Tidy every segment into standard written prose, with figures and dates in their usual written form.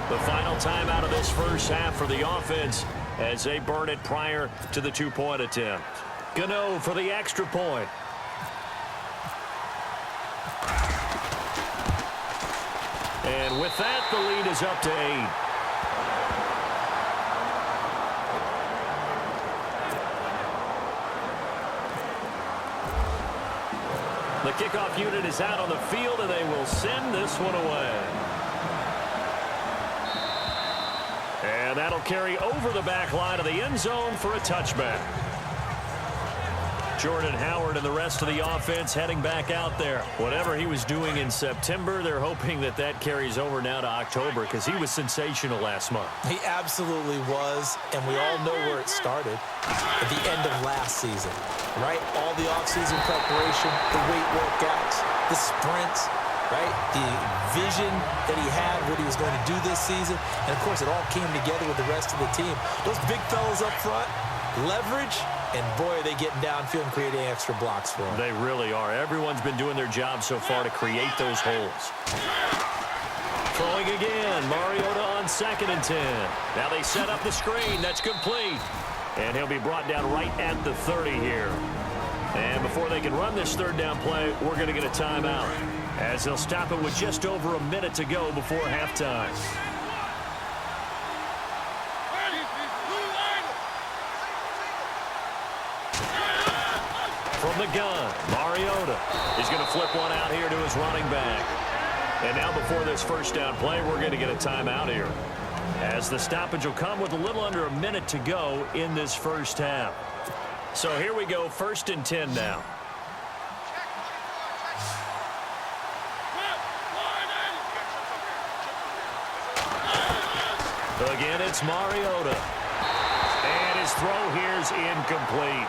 The final time out of this first half for the offense as they burn it prior to the two-point attempt. Gano for the extra point. And with that, the lead is up to 8. The kickoff unit is out on the field, and they will send this one away. And that'll carry over the back line of the end zone for a touchback. Jordan Howard and the rest of the offense heading back out there. Whatever he was doing in September, they're hoping that that carries over now to October because he was sensational last month. He absolutely was, and we all know where it started at the end of last season, right? All the offseason preparation, the weight workouts, the sprints, right? The vision that he had, what he was going to do this season, and, of course, it all came together with the rest of the team. Those big fellas up front, leverage, and, boy, are they getting downfield and creating extra blocks for him. They really are. Everyone's been doing their job so far to create those holes. Throwing again. Mariota on 2nd and 10. Now they set up the screen. That's complete. And he'll be brought down right at the 30 here. And before they can run this third down play, we're going to get a timeout, as they'll stop it with just over a minute to go before halftime. From the gun, Mariota is going to flip one out here to his running back. And now before this first down play, we're going to get a timeout here, as the stoppage will come with a little under a minute to go in this first half. So here we go, 1st and 10 now. Again, it's Mariota. And his throw here's incomplete.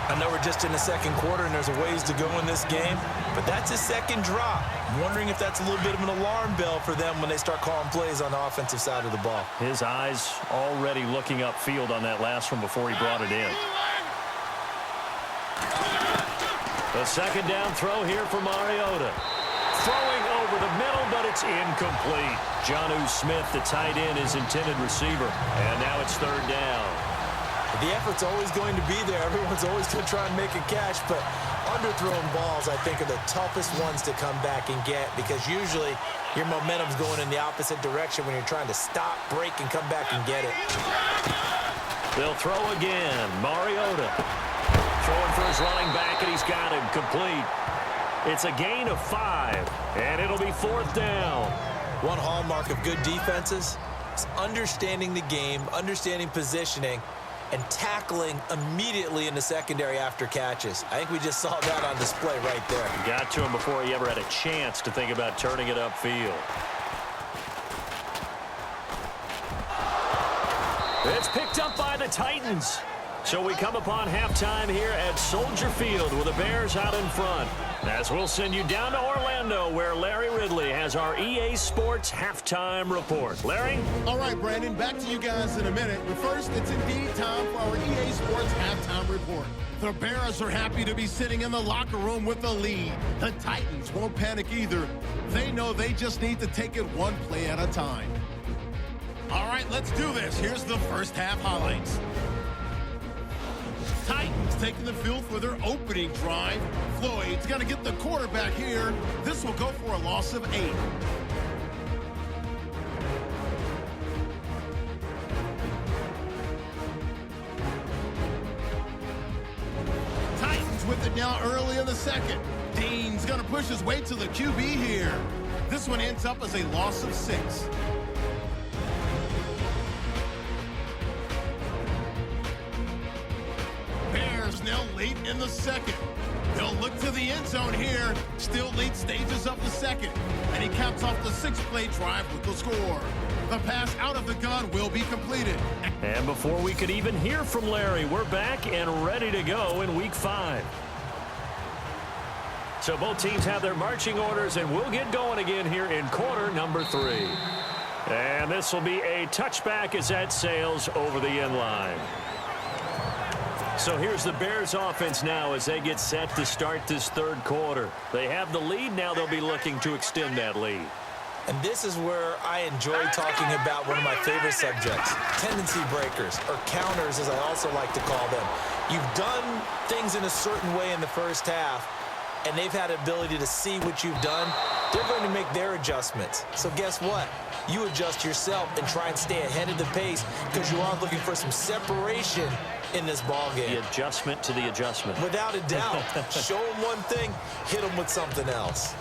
I know we're just in the second quarter and there's a ways to go in this game, but that's his second drop. I'm wondering if that's a little bit of an alarm bell for them when they start calling plays on the offensive side of the ball. His eyes already looking upfield on that last one before he brought it in. The second down throw here for Mariota. Throwing over the middle, but it's incomplete. Jonnu Smith, the tight end, is intended receiver. And now it's 3rd down. The effort's always going to be there. Everyone's always going to try and make a catch, but underthrown balls, I think, are the toughest ones to come back and get, because usually your momentum's going in the opposite direction when you're trying to stop, break, and come back and get it. They'll throw again. Mariota throwing for his running back, and he's got him complete. It's a gain of 5, and it'll be 4th down. One hallmark of good defenses is understanding the game, understanding positioning, and tackling immediately in the secondary after catches. I think we just saw that on display right there. Got to him before he ever had a chance to think about turning it upfield. It's picked up by the Titans. So we come upon halftime here at Soldier Field with the Bears out in front. As we'll send you down to Orlando, where Larry Ridley has our EA Sports halftime report. Larry? All right, Brandon, back to you guys in a minute. But first, it's indeed time for our EA Sports halftime report. The Bears are happy to be sitting in the locker room with the lead. The Titans won't panic either. They know they just need to take it one play at a time. All right, let's do this. Here's the first half highlights. Titans taking the field for their opening drive. Floyd's going to get the quarterback here. This will go for a loss of 8. Titans with it now early in the second. Dean's going to push his way to the QB here. This one ends up as a loss of 6. Now late in the second. They'll look to the end zone here. Still late stages of the second. And he caps off the 6-play drive with the score. The pass out of the gun will be completed. And before we could even hear from Larry, we're back and ready to go in Week 5. So both teams have their marching orders, and we'll get going again here in quarter number 3. And this will be a touchback as that sails over the end line. So here's the Bears offense now as they get set to start this third quarter. They have the lead. Now they'll be looking to extend that lead. And this is where I enjoy talking about one of my favorite subjects, tendency breakers, or counters as I also like to call them. You've done things in a certain way in the first half, and they've had the ability to see what you've done. They're going to make their adjustments. So guess what? You adjust yourself and try and stay ahead of the pace because you are looking for some separation in this ball game. The adjustment to the adjustment. Without a doubt. Show them one thing, hit them with something else.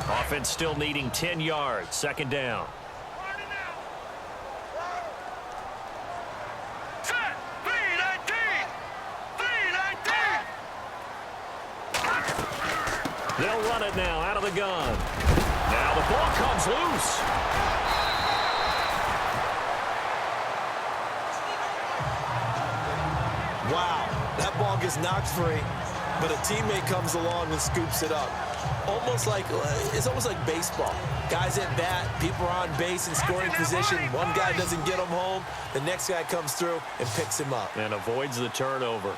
Offense still needing 10 yards. Second down. They'll run it now out of the gun. Now the ball comes loose. Wow, that ball gets knocked free, but a teammate comes along and scoops it up. It's almost like baseball. Guys at bat, people are on base in scoring position. One guy doesn't get him home. The next guy comes through and picks him up. And avoids the turnover.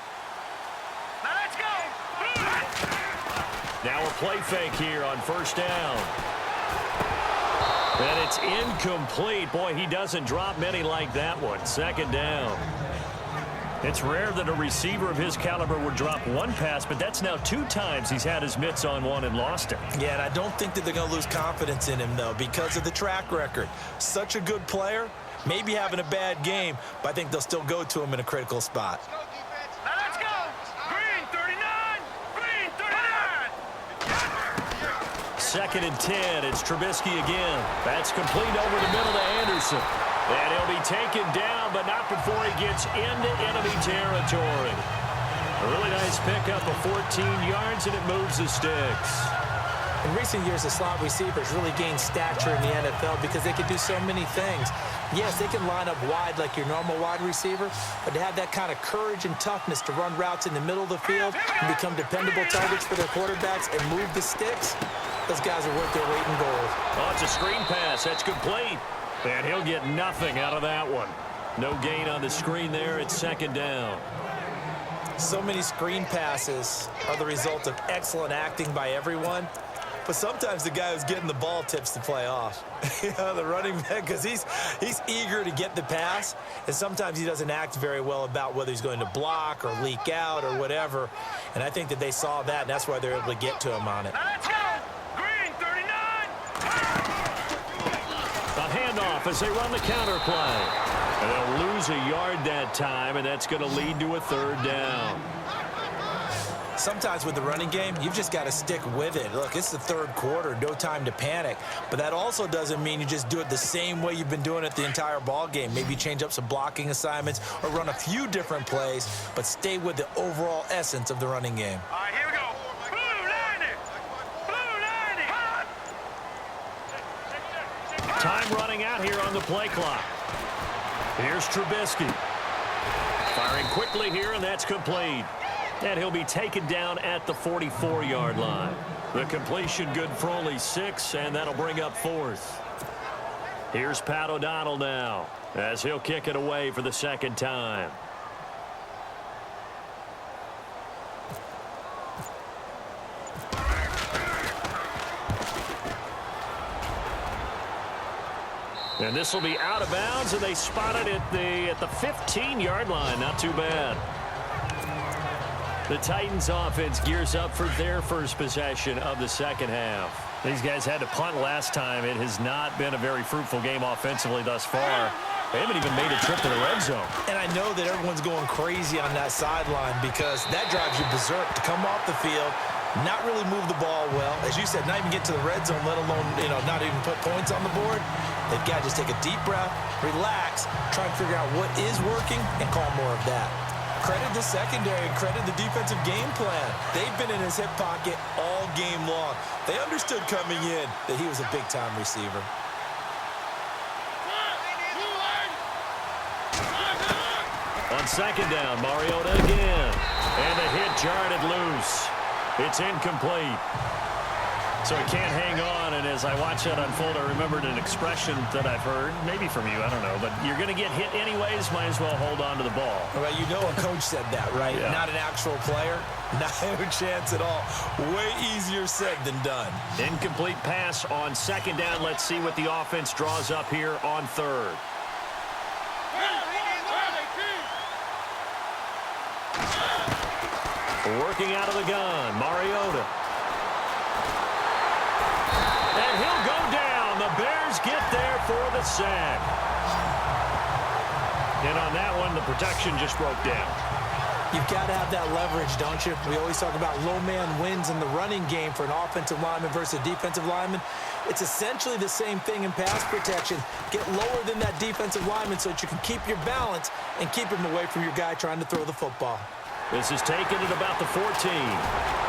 Now a play fake here on first down. And it's incomplete. Boy, he doesn't drop many like that one. Second down. It's rare that a receiver of his caliber would drop one pass, but that's now 2 times he's had his mitts on one and lost it. Yeah, and I don't think that they're going to lose confidence in him, though, because of the track record. Such a good player, maybe having a bad game, but I think they'll still go to him in a critical spot. Let's go! Green 39! Green 39! Second and 10. It's Trubisky again. That's complete over the middle to Anderson. And he'll be taken down, but not before he gets into enemy territory. A really nice pickup of 14 yards, and it moves the sticks. In recent years, the slot receivers really gained stature in the NFL because they can do so many things. Yes, they can line up wide like your normal wide receiver, but to have that kind of courage and toughness to run routes in the middle of the field and become dependable targets for their quarterbacks and move the sticks, those guys are worth their weight in gold. Oh, it's a screen pass. That's complete. And he'll get nothing out of that one. No gain on the screen there. It's second down. So many screen passes are the result of excellent acting by everyone. But sometimes the guy who's getting the ball tips the play off. The running back, because he's eager to get the pass, and sometimes he doesn't act very well about whether he's going to block or leak out or whatever. And I think that they saw that, and that's why they're able to get to him on it. Let's go! Green 39! A handoff as they run the counter play. And they'll lose a yard that time, and that's going to lead to a third down. Sometimes with the running game, you've just got to stick with it. Look, it's the third quarter, no time to panic. But that also doesn't mean you just do it the same way you've been doing it the entire ball game. Maybe change up some blocking assignments or run a few different plays, but stay with the overall essence of the running game. All right, here we go. Blue 90! Blue 90! Time running out here on the play clock. Here's Trubisky. Firing quickly here, and that's complete. And he'll be taken down at the 44-yard line. The completion good for only 6, and that'll bring up 4th. Here's Pat O'Donnell now, as he'll kick it away for the second time. And this will be out of bounds, and they spot it at the 15-yard line. Not too bad. The Titans offense gears up for their first possession of the second half. These guys had to punt last time. It has not been a very fruitful game offensively thus far. They haven't even made a trip to the red zone. And I know that everyone's going crazy on that sideline because that drives you berserk to come off the field, not really move the ball well. As you said, not even get to the red zone, let alone, not even put points on the board. They've got to just take a deep breath, relax, try and figure out what is working, and call more of that. Credit the secondary, credit the defensive game plan. They've been in his hip pocket all game long. They understood coming in that he was a big-time receiver. On second down, Mariota again. And the hit jarred it loose. It's incomplete. So he can't hang on, and as I watch that unfold, I remembered an expression that I've heard, maybe from you, I don't know, but you're going to get hit anyways, might as well hold on to the ball. Well, you know a coach said that, right? Yeah. Not an actual player. Not a chance at all. Way easier said than done. Incomplete pass on second down. Let's see what the offense draws up here on third. Working out of the gun, Mariota. And he'll go down. The Bears get there for the sack. And on that one, the protection just broke down. You've got to have that leverage, don't you? We always talk about low man wins in the running game for an offensive lineman versus a defensive lineman. It's essentially the same thing in pass protection. Get lower than that defensive lineman so that you can keep your balance and keep him away from your guy trying to throw the football. This is taken at about the 14.